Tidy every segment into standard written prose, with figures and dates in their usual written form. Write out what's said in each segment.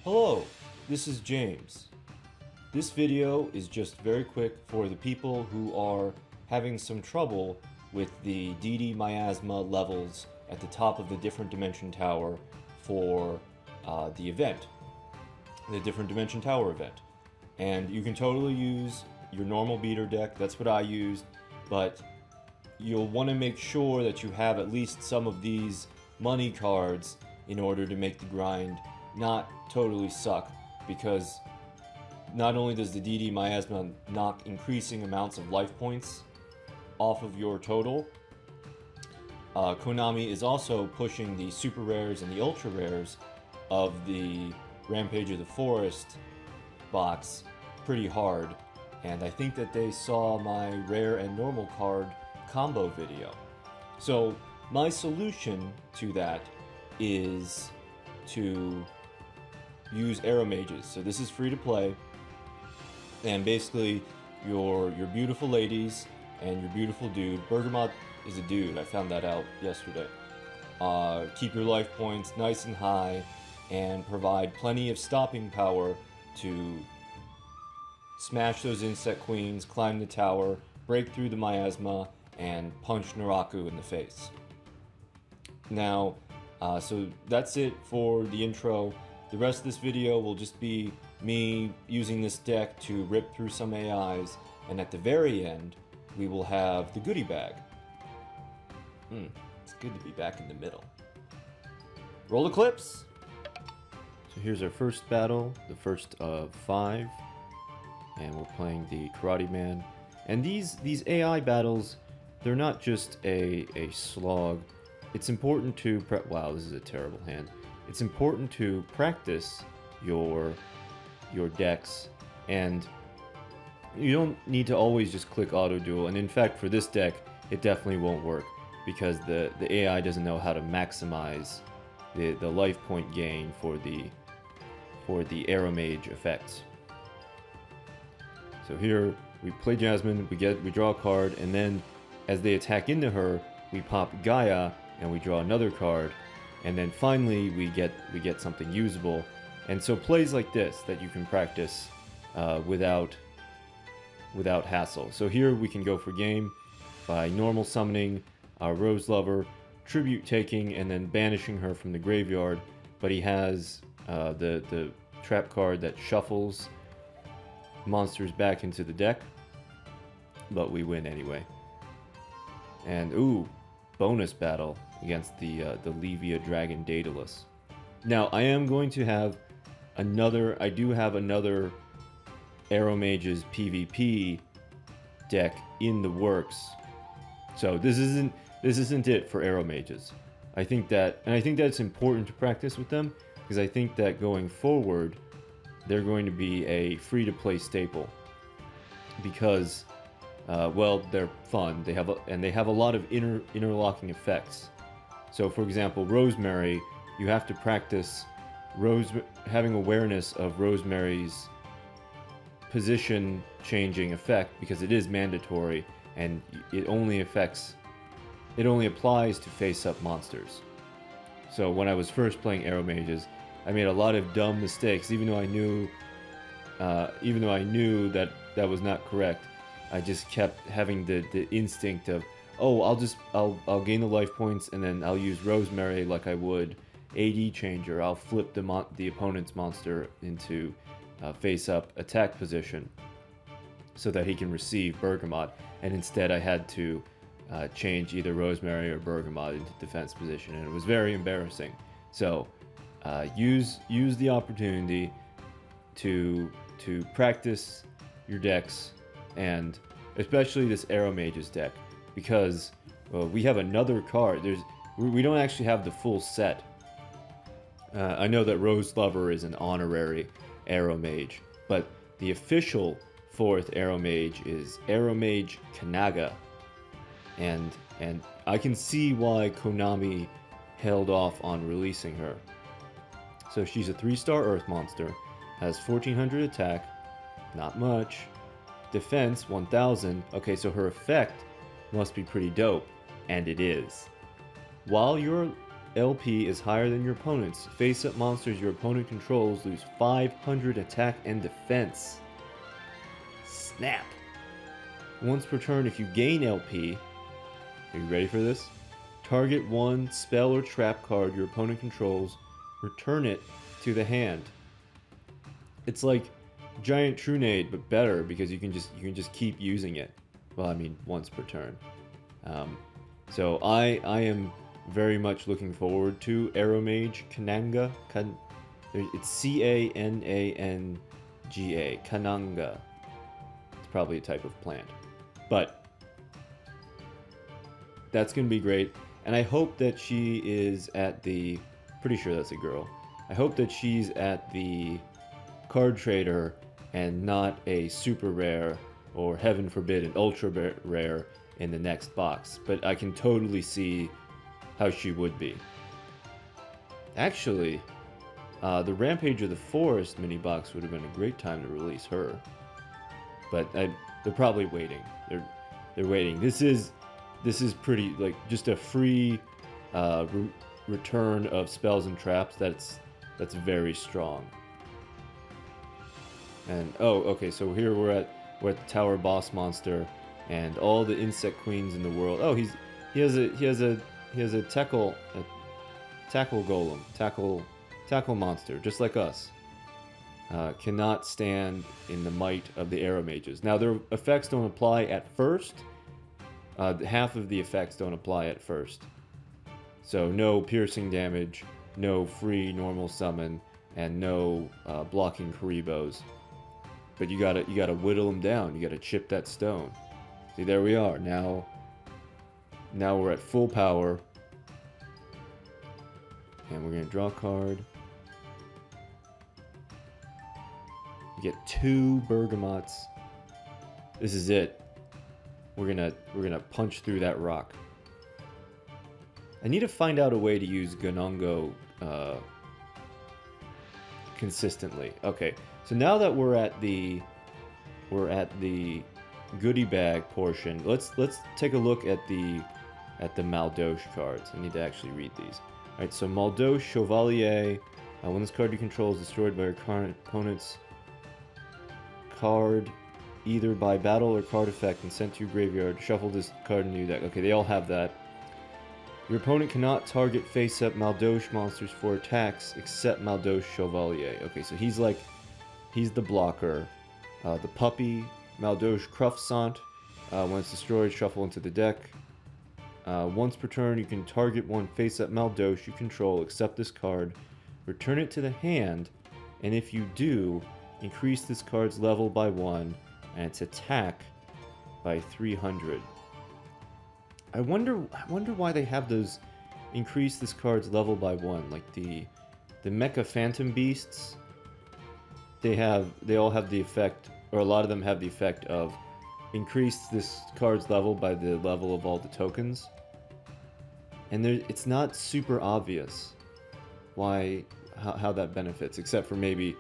Hello, this is James. This video is just very quick for the people who are having some trouble with the DD Miasma levels at the top of the different dimension tower for the event, the different dimension tower event. And you can totally use your normal beater deck, that's what I used, but you'll want to make sure that you have at least some of these money cards in order to make the grind not totally suck, because not only does the DD Miasma knock increasing amounts of life points off of your total, Konami is also pushing the super rares and the ultra rares of the Rampage of the Forest box pretty hard, and I think that they saw my rare and normal card combo video. So my solution to that is to use Arrow Mages. So this is free to play, and basically your beautiful ladies and your beautiful dude, Bergamot is a dude, I found that out yesterday, keep your life points nice and high and provide plenty of stopping power to smash those insect queens, climb the tower, break through the miasma, and punch Naraku in the face. Now, so that's it for the intro. The rest of this video will just be me using this deck to rip through some AIs, and at the very end, we will have the goodie bag. It's good to be back in the middle. Roll the clips! So here's our first battle, the first of 5, and we're playing the Karate Man. And these AI battles, they're not just a slog. It's important to wow, this is a terrible hand. It's important to practice your decks, and you don't need to always just click auto duel. And in fact, for this deck, it definitely won't work because the AI doesn't know how to maximize the life point gain for the Arrow Mage effects. So here we play Jasmine, we draw a card, and then as they attack into her, we pop Gaia and we draw another card, and then finally we get something usable. And so plays like this that you can practice without hassle. So here we can go for game by normal summoning our Rose Lover, tribute taking, and then banishing her from the graveyard. But he has the trap card that shuffles monsters back into the deck, but we win anyway. And ooh, bonus battle against the Levia Dragon Daedalus. Now I am going to have another, I do have another Arrow Mages PvP deck in the works. So this isn't it for Arrow Mages. I think that it's important to practice with them, because I think that going forward they're going to be a free-to-play staple, because well, they're fun. They have a lot of interlocking effects. So for example, Rosemary, you have to practice having awareness of Rosemary's position changing effect, because it is mandatory and it only applies to face-up monsters. So when I was first playing Arrow Mages, I made a lot of dumb mistakes, even though I knew that that was not correct. I just kept having the instinct of, oh, I'll gain the life points and then I'll use Rosemary like I would AD changer. I'll flip the opponent's monster into face-up attack position so that he can receive Bergamot, and instead I had to change either Rosemary or Bergamot into defense position, and it was very embarrassing. So use the opportunity to practice your decks, and especially this Arrow Mages deck, because we have another card. We don't actually have the full set. I know that Rose Lover is an honorary Arrow Mage, but the official 4th Arrow Mage is Arrow Mage Kanaga, and I can see why Konami held off on releasing her. So she's a 3-star Earth monster, has 1400 attack, not much, defense 1000. Okay, so her effect must be pretty dope, and it is. While your LP is higher than your opponent's, face-up monsters your opponent controls lose 500 attack and defense. Snap! Once per turn, if you gain LP, are you ready for this? Target one spell or trap card your opponent controls, return it to the hand. It's like Giant Trunade, but better because you can just keep using it. Well, I mean, once per turn. So I am very much looking forward to Aeromage Kananga. It's C-A-N-A-N-G-A. Kananga. It's probably a type of plant. But that's going to be great. And I hope that she is at the... Pretty sure that's a girl. I hope that she's at the card trader and not a super rare or heaven forbid an ultra rare in the next box. But I can totally see how she would be. Actually, the Rampage of the Forest mini box would have been a great time to release her. But they're probably waiting. They're waiting. This is pretty, like, just a free return of spells and traps. That's very strong. And oh, okay, so here we're at the tower boss monster, and all the insect queens in the world. Oh, he has a tackle golem, tackle monster, just like us. Cannot stand in the might of the arrow mages. Now their effects don't apply at first. Half of the effects don't apply at first. So no piercing damage, no free normal summon, and no blocking Karibos. But you gotta whittle them down. You gotta chip that stone. See, there we are. Now we're at full power. And we're gonna draw a card. You get 2 bergamots. This is it. We're gonna punch through that rock. I need to find out a way to use Ganongo consistently. Okay, so now that we're at the goodie bag portion, let's take a look at the Madolche cards. I need to actually read these. All right, so Madolche Chevalier. When this card you control is destroyed by your current opponent's card, either by battle or card effect, and sent to your graveyard, shuffle this card into your deck. Okay, they all have that. Your opponent cannot target face-up Madolche monsters for attacks except Madolche Chevalier. Okay, so he's the blocker. The puppy, Madolche Croissant. When it's destroyed, shuffle into the deck. Once per turn, you can target one face-up Madolche you control except this card. Return it to the hand, and if you do, increase this card's level by 1 and its attack by 300. I wonder why they have those increase this card's level by 1. Like the Mecha Phantom Beasts, they all have the effect, or a lot of them have the effect of increase this card's level by the level of all the tokens. And it's not super obvious how that benefits, except for maybe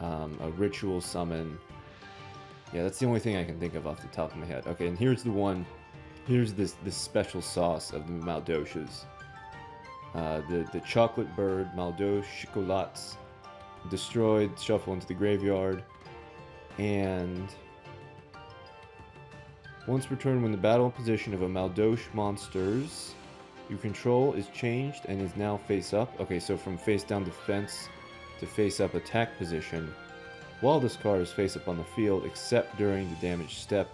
a ritual summon. Yeah, that's the only thing I can think of off the top of my head. Okay, and here's the one. Here's this special sauce of the Madolches. The chocolate bird, Madolche Chocolats, destroyed, shuffle into the graveyard, and once per turn, when the battle position of a Madolche monsters you control is changed and is now face up. Okay, so from face down defense to face up attack position. While this card is face up on the field, except during the damage step,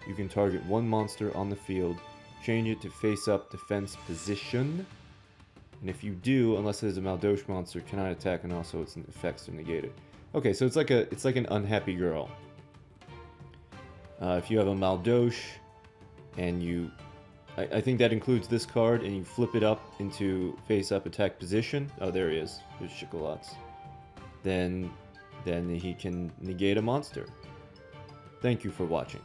you can target one monster on the field, change it to face up defense position, and if you do, unless it is a Madolche monster, cannot attack, and also its effects are negated. Okay, so it's like an unhappy girl. If you have a Madolche and I think that includes this card, and you flip it up into face up attack position. Oh, there he is. There's Chocolats. Then he can negate a monster. Thank you for watching.